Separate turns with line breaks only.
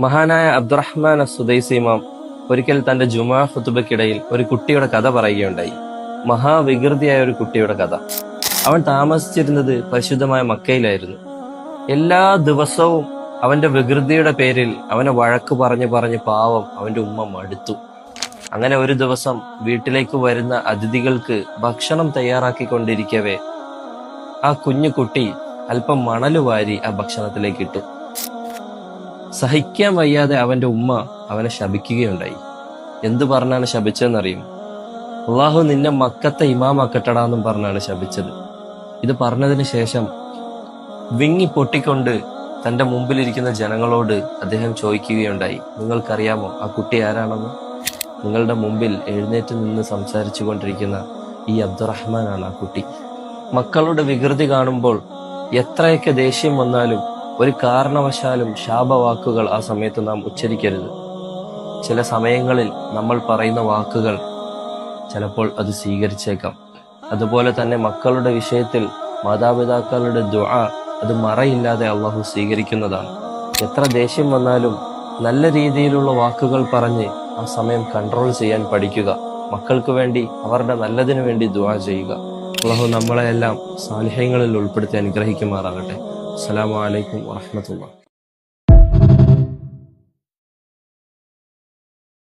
മഹാനായ അബ്ദുറഹ്മാൻ അസ്സുദൈസി ഇമാം ഒരിക്കൽ തന്റെ ജുമാ ഖുതുബയ്ക്കിടയിൽ ഒരു കുട്ടിയുടെ കഥ പറയുകയുണ്ടായി. മഹാവികൃതിയായ ഒരു കുട്ടിയുടെ കഥ. അവൻ താമസിച്ചിരുന്നത് പരിശുദ്ധമായ മക്കയിലായിരുന്നു. എല്ലാ ദിവസവും അവന്റെ വികൃതിയുടെ പേരിൽ അവനെ വഴക്ക് പറഞ്ഞ് പാവം അവന്റെ ഉമ്മ മടുത്തു. അങ്ങനെ ഒരു ദിവസം വീട്ടിലേക്ക് വരുന്ന അതിഥികൾക്ക് ഭക്ഷണം തയ്യാറാക്കിക്കൊണ്ടിരിക്കവേ ആ കുഞ്ഞു കുട്ടി അല്പം മണല് വാരി ആ ഭക്ഷണത്തിലേക്ക് ഇട്ടു. സഹിക്കാൻ വയ്യാതെ അവന്റെ ഉമ്മ അവനെ ശപിക്കുകയുണ്ടായി. എന്തു പറഞ്ഞാണ് ശപിച്ചതെന്നറിയും? അള്ളാഹു നിന്നെ മക്കത്തെ ഇമാമാക്കട്ടടാന്നും പറഞ്ഞാണ് ശപിച്ചത്. ഇത് പറഞ്ഞതിന് ശേഷം വിങ്ങി പൊട്ടിക്കൊണ്ട് തന്റെ മുമ്പിലിരിക്കുന്ന ജനങ്ങളോട് അദ്ദേഹം ചോദിക്കുകയുണ്ടായി, നിങ്ങൾക്കറിയാമോ ആ കുട്ടി ആരാണെന്ന്? നിങ്ങളുടെ മുമ്പിൽ എഴുന്നേറ്റ് നിന്ന് സംസാരിച്ചു കൊണ്ടിരിക്കുന്ന ഈ അബ്ദുറഹ്മാനാണ് ആ കുട്ടി. മക്കളുടെ വികൃതി കാണുമ്പോൾ എത്രയൊക്കെ ദേഷ്യം വന്നാലും ഒരു കാരണവശാലും ശാപവാക്കുകൾ ആ സമയത്ത് നാം ഉച്ചരിക്കരുത്. ചില സമയങ്ങളിൽ നമ്മൾ പറയുന്ന വാക്കുകൾ ചിലപ്പോൾ അത് സ്വീകരിച്ചേക്കാം. അതുപോലെ തന്നെ മക്കളുടെ വിഷയത്തിൽ മാതാപിതാക്കളുടെ ദുആ അത് മറയില്ലാതെ അള്ളാഹു സ്വീകരിക്കുന്നതാണ്. എത്ര ദേഷ്യം വന്നാലും നല്ല രീതിയിലുള്ള വാക്കുകൾ പറഞ്ഞ് ആ സമയം കൺട്രോൾ ചെയ്യാൻ പഠിക്കുക. മക്കൾക്ക് വേണ്ടി, അവരുടെ നല്ലതിനു വേണ്ടി ദുആ ചെയ്യുക. അള്ളാഹു നമ്മളെല്ലാം സാലിഹ്യങ്ങളിൽ ഉൾപ്പെടുത്തി അനുഗ്രഹിക്കുമാറാകട്ടെ. അസ്സലാമു അലൈക്കും വറഹ്മത്തുള്ളാഹി.